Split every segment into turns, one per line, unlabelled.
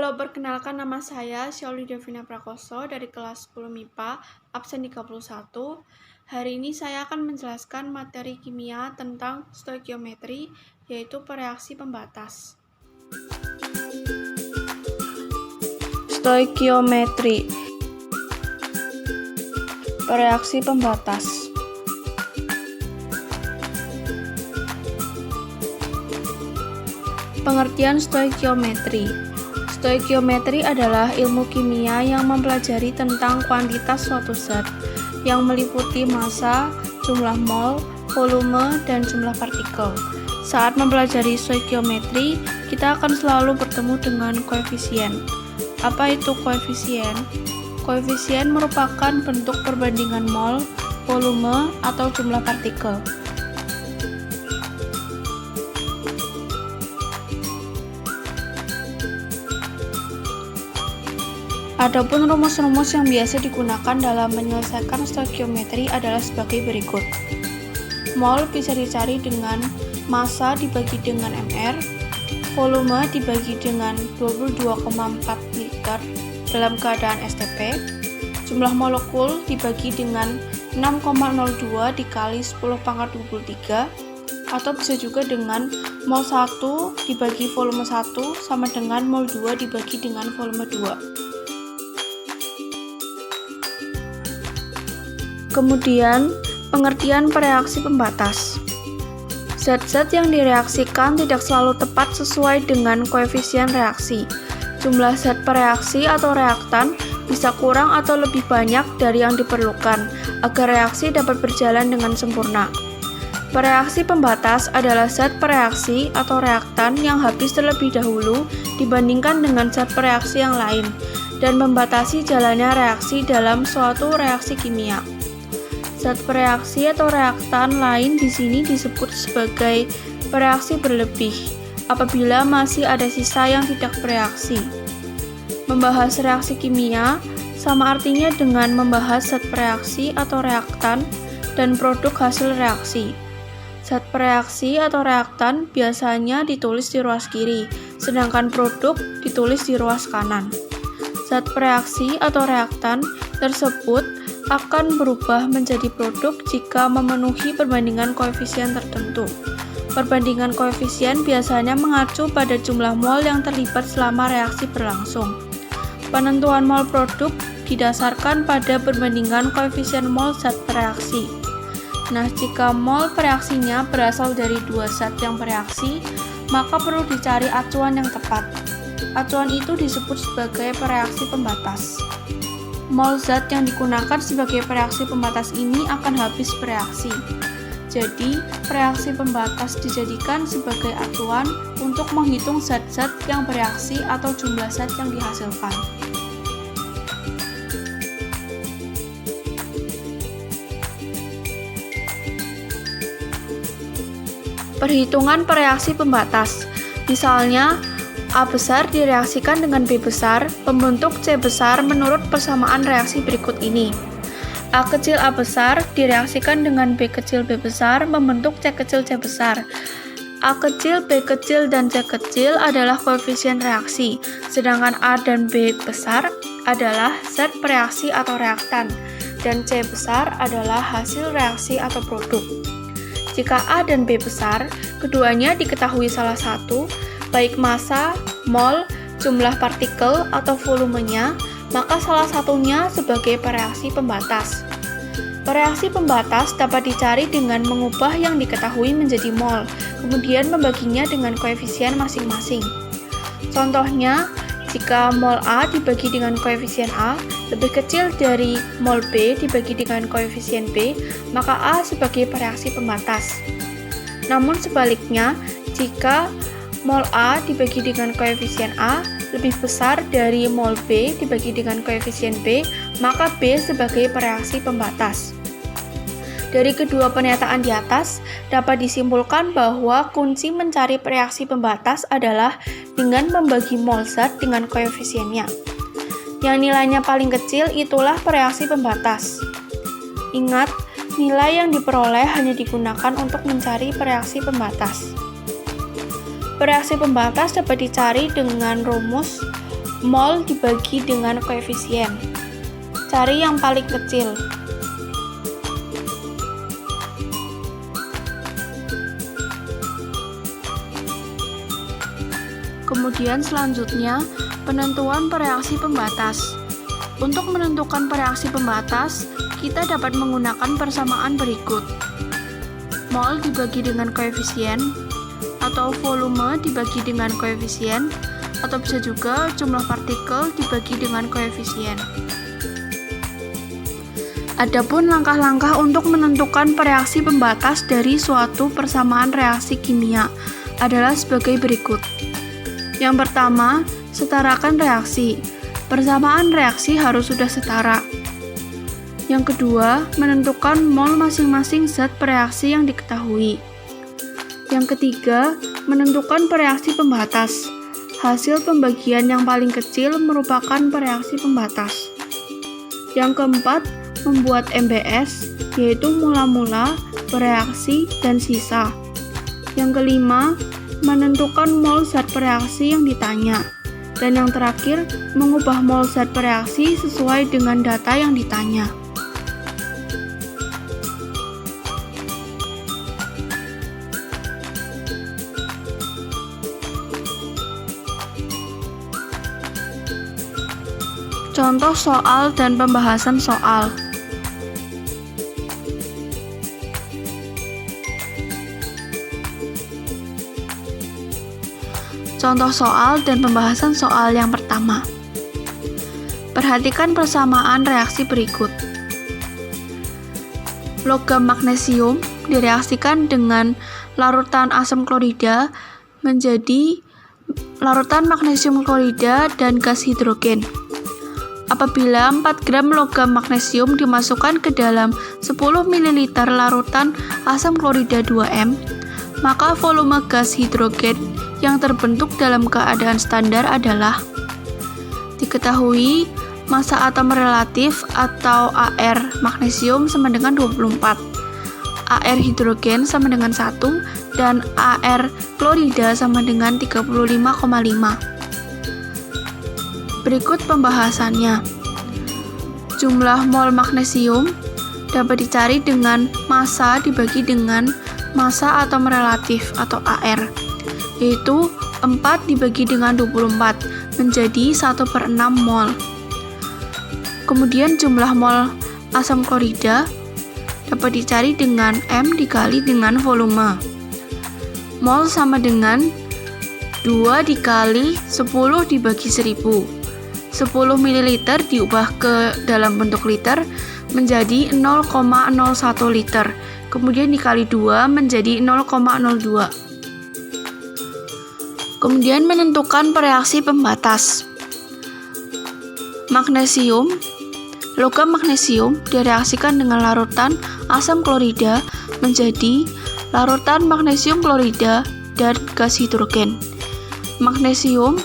Halo, perkenalkan nama saya Syauli Devina Prakoso dari kelas 10 MIPA, absen 31. Hari ini saya akan menjelaskan materi kimia tentang stoikiometri, yaitu reaksi pembatas. Stoikiometri, reaksi pembatas. Pengertian stoikiometri. Stoikiometri adalah ilmu kimia yang mempelajari tentang kuantitas suatu zat, yang meliputi massa, jumlah mol, volume, dan jumlah partikel. Saat mempelajari stoikiometri, kita akan selalu bertemu dengan koefisien. Apa itu koefisien? Koefisien merupakan bentuk perbandingan mol, volume, atau jumlah partikel. Adapun rumus-rumus yang biasa digunakan dalam menyelesaikan stoikiometri adalah sebagai berikut. Mol bisa dicari dengan massa dibagi dengan mR, volume dibagi dengan 22,4 liter dalam keadaan STP, jumlah molekul dibagi dengan 6,02 dikali 10⁻23, atau bisa juga dengan mol 1 dibagi volume 1 sama dengan mol 2 dibagi dengan volume 2. Kemudian, pengertian reaksi pembatas. Zat-zat yang direaksikan tidak selalu tepat sesuai dengan koefisien reaksi. Jumlah zat pereaksi atau reaktan bisa kurang atau lebih banyak dari yang diperlukan agar reaksi dapat berjalan dengan sempurna. Reaksi pembatas adalah zat pereaksi atau reaktan yang habis terlebih dahulu dibandingkan dengan zat pereaksi yang lain dan membatasi jalannya reaksi dalam suatu reaksi kimia. Zat pereaksi atau reaktan lain di sini disebut sebagai pereaksi berlebih apabila masih ada sisa yang tidak bereaksi. Membahas reaksi kimia sama artinya dengan membahas zat pereaksi atau reaktan dan produk hasil reaksi. Zat pereaksi atau reaktan biasanya ditulis di ruas kiri, sedangkan produk ditulis di ruas kanan. Zat pereaksi atau reaktan tersebut akan berubah menjadi produk jika memenuhi perbandingan koefisien tertentu. Perbandingan koefisien biasanya mengacu pada jumlah mol yang terlibat selama reaksi berlangsung. Penentuan mol produk didasarkan pada perbandingan koefisien mol zat pereaksi. Nah, jika mol pereaksinya berasal dari dua zat yang bereaksi, maka perlu dicari acuan yang tepat. Acuan itu disebut sebagai reaksi pembatas. Mol zat yang digunakan sebagai reaksi pembatas ini akan habis bereaksi. Jadi, reaksi pembatas dijadikan sebagai acuan untuk menghitung zat-zat yang bereaksi atau jumlah zat yang dihasilkan. Perhitungan reaksi pembatas. Misalnya, A besar direaksikan dengan B besar, membentuk C besar menurut persamaan reaksi berikut ini. A kecil A besar direaksikan dengan B kecil B besar, membentuk C kecil C besar. A kecil, B kecil, dan C kecil adalah koefisien reaksi, sedangkan A dan B besar adalah zat pereaksi atau reaktan, dan C besar adalah hasil reaksi atau produk. Jika A dan B besar, keduanya diketahui salah satu, baik massa, mol, jumlah partikel, atau volumenya, maka salah satunya sebagai reaksi pembatas. Reaksi pembatas dapat dicari dengan mengubah yang diketahui menjadi mol, kemudian membaginya dengan koefisien masing-masing. Contohnya, jika mol A dibagi dengan koefisien A lebih kecil dari mol B dibagi dengan koefisien B, maka A sebagai reaksi pembatas. Namun sebaliknya, jika mol A dibagi dengan koefisien A lebih besar dari mol B dibagi dengan koefisien B, maka B sebagai reaksi pembatas. Dari kedua pernyataan di atas, dapat disimpulkan bahwa kunci mencari reaksi pembatas adalah dengan membagi mol zat dengan koefisiennya. Yang nilainya paling kecil itulah reaksi pembatas. Ingat, nilai yang diperoleh hanya digunakan untuk mencari reaksi pembatas. Reaksi pembatas dapat dicari dengan rumus mol dibagi dengan koefisien. Cari yang paling kecil. Kemudian selanjutnya, penentuan pereaksi pembatas. Untuk menentukan pereaksi pembatas, kita dapat menggunakan persamaan berikut. Mol dibagi dengan koefisien, atau volume dibagi dengan koefisien, atau bisa juga jumlah partikel dibagi dengan koefisien. Adapun langkah-langkah untuk menentukan pereaksi pembatas dari suatu persamaan reaksi kimia adalah sebagai berikut. Yang pertama, setarakan reaksi. Persamaan reaksi harus sudah setara. Yang kedua, menentukan mol masing-masing zat pereaksi yang diketahui. Yang ketiga, menentukan pereaksi pembatas. Hasil pembagian yang paling kecil merupakan pereaksi pembatas. Yang keempat, membuat MBS, yaitu mula-mula, bereaksi, dan sisa. Yang kelima, menentukan mol zat pereaksi yang ditanya. Dan yang terakhir, mengubah mol zat pereaksi sesuai dengan data yang ditanya. Contoh soal dan pembahasan soal. Contoh soal dan pembahasan soal yang pertama. Perhatikan persamaan reaksi berikut. Logam magnesium direaksikan dengan larutan asam klorida menjadi larutan magnesium klorida dan gas hidrogen. Apabila 4 gram logam magnesium dimasukkan ke dalam 10 ml larutan asam klorida 2M, maka volume gas hidrogen yang terbentuk dalam keadaan standar adalah: diketahui massa atom relatif atau AR magnesium sama dengan 24, AR hidrogen sama dengan 1, dan AR klorida sama dengan 35,5. Berikut pembahasannya. Jumlah mol magnesium dapat dicari dengan massa dibagi dengan massa atom relatif atau AR, yaitu 4 dibagi dengan 24 menjadi 1/6 mol. Kemudian jumlah mol asam klorida dapat dicari dengan M dikali dengan volume. Mol sama dengan 2 dikali 10 dibagi 1000. 10 ml diubah ke dalam bentuk liter menjadi 0,01 liter. Kemudian dikali 2 menjadi 0,02. Kemudian menentukan pereaksi pembatas. Magnesium, logam magnesium direaksikan dengan larutan asam klorida menjadi larutan magnesium klorida dan gas hidrogen. Magnesium,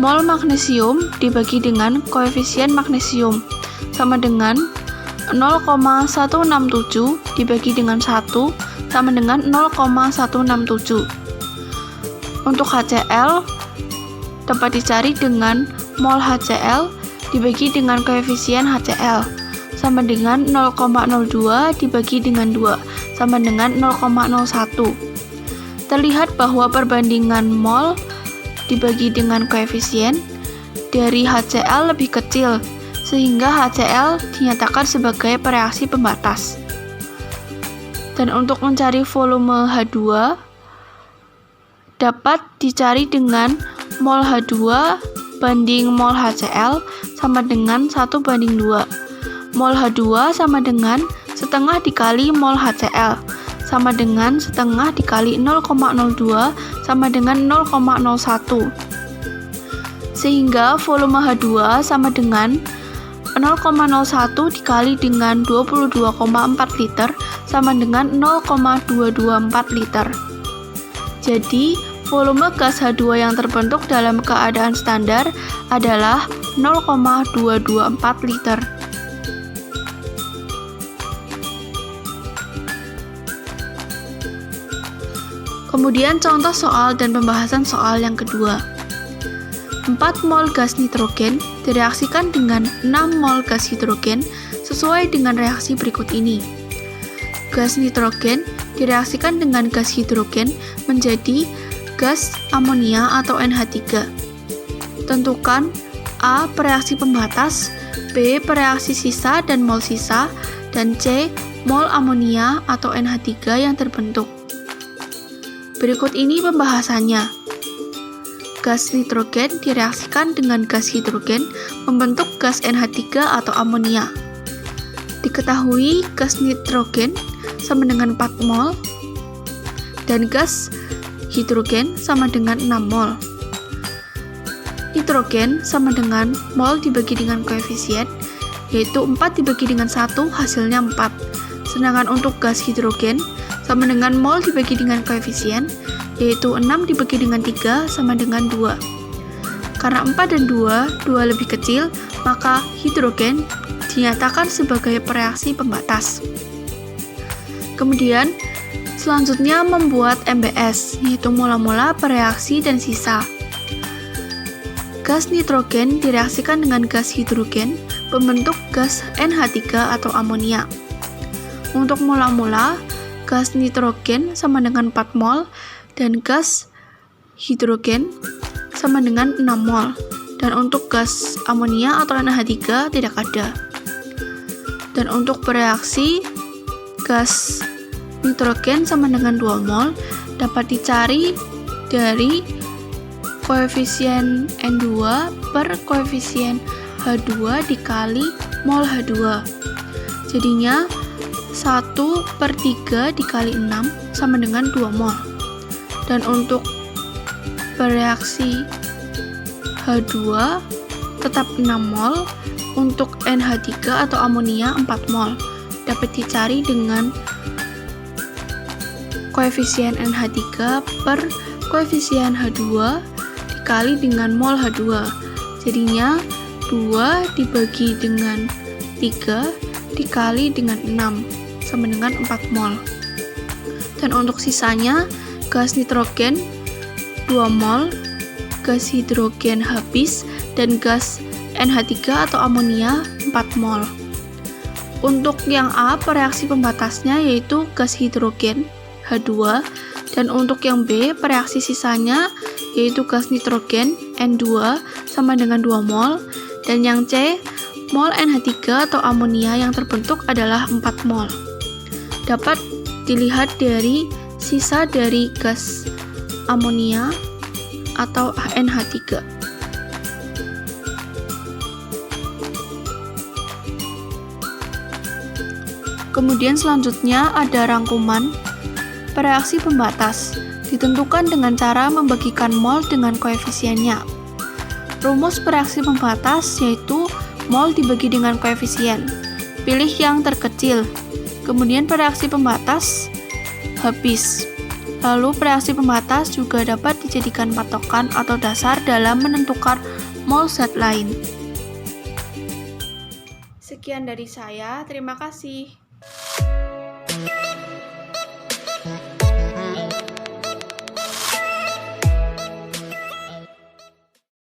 mol magnesium dibagi dengan koefisien magnesium sama dengan 0,167 dibagi dengan 1 sama dengan 0,167. Untuk HCl dapat dicari dengan mol HCl dibagi dengan koefisien HCl sama dengan 0,02 dibagi dengan 2 sama dengan 0,01. Terlihat bahwa perbandingan mol dibagi dengan koefisien dari HCl lebih kecil, sehingga HCl dinyatakan sebagai pereaksi pembatas. Dan untuk mencari volume H2 dapat dicari dengan mol H2 banding mol HCl sama dengan 1:2. Mol H2 sama dengan setengah dikali mol HCl sama dengan setengah dikali 0,02 sama dengan 0,01. Sehingga volume H2 sama dengan 0,01 dikali dengan 22,4 liter sama dengan 0,224 liter. Jadi, volume gas H2 yang terbentuk dalam keadaan standar adalah 0,224 liter. Kemudian contoh soal dan pembahasan soal yang kedua. 4 mol gas nitrogen direaksikan dengan 6 mol gas hidrogen sesuai dengan reaksi berikut ini. Gas nitrogen direaksikan dengan gas hidrogen menjadi gas amonia atau NH3. Tentukan A. Pereaksi pembatas, B. Pereaksi sisa dan mol sisa, dan C. Mol amonia atau NH3 yang terbentuk. Berikut ini pembahasannya. Gas nitrogen direaksikan dengan gas hidrogen membentuk gas NH3 atau amonia. Diketahui gas nitrogen sama dengan 4 mol dan gas hidrogen sama dengan 6 mol. Nitrogen sama dengan mol dibagi dengan koefisien, yaitu 4 dibagi dengan 1 hasilnya 4. Sedangkan untuk gas hidrogen sama dengan mol dibagi dengan koefisien, yaitu 6 dibagi dengan 3 sama dengan 2. Karena 4 dan 2 lebih kecil, maka hidrogen dinyatakan sebagai pereaksi pembatas. Kemudian, selanjutnya membuat MBS, yaitu mola-mola bereaksi dan sisa. Gas nitrogen direaksikan dengan gas hidrogen, membentuk gas NH3 atau amonia. Untuk mola-mola, gas nitrogen sama dengan 4 mol, dan gas hidrogen sama dengan 6 mol. Dan untuk gas amonia atau NH3 tidak ada. Dan untuk bereaksi, gas nitrogen sama dengan 2 mol dapat dicari dari koefisien N2 per koefisien H2 dikali mol H2. Jadinya 1/3 dikali 6 sama dengan 2 mol. Dan untuk bereaksi H2 tetap 6 mol, untuk NH3 atau amonia 4 mol. Dapat dicari dengan koefisien NH3 per koefisien H2 dikali dengan mol H2. Jadinya 2 dibagi dengan 3 dikali dengan 6 sama dengan 4 mol. Dan untuk sisanya, gas nitrogen 2 mol, gas hidrogen habis, dan gas NH3 atau amonia 4 mol. Untuk yang A, pereaksi pembatasnya yaitu gas hidrogen H2, dan untuk yang B, pereaksi sisanya yaitu gas nitrogen N2 sama dengan 2 mol, dan yang C, mol NH3 atau amonia yang terbentuk adalah 4 mol. Dapat dilihat dari sisa dari gas amonia atau NH3. Kemudian selanjutnya ada rangkuman pereaksi pembatas. Ditentukan dengan cara membagikan mol dengan koefisiennya. Rumus pereaksi pembatas yaitu mol dibagi dengan koefisien. Pilih yang terkecil. Kemudian pereaksi pembatas habis. Lalu pereaksi pembatas juga dapat dijadikan patokan atau dasar dalam menentukan mol zat lain. Sekian dari saya, terima kasih.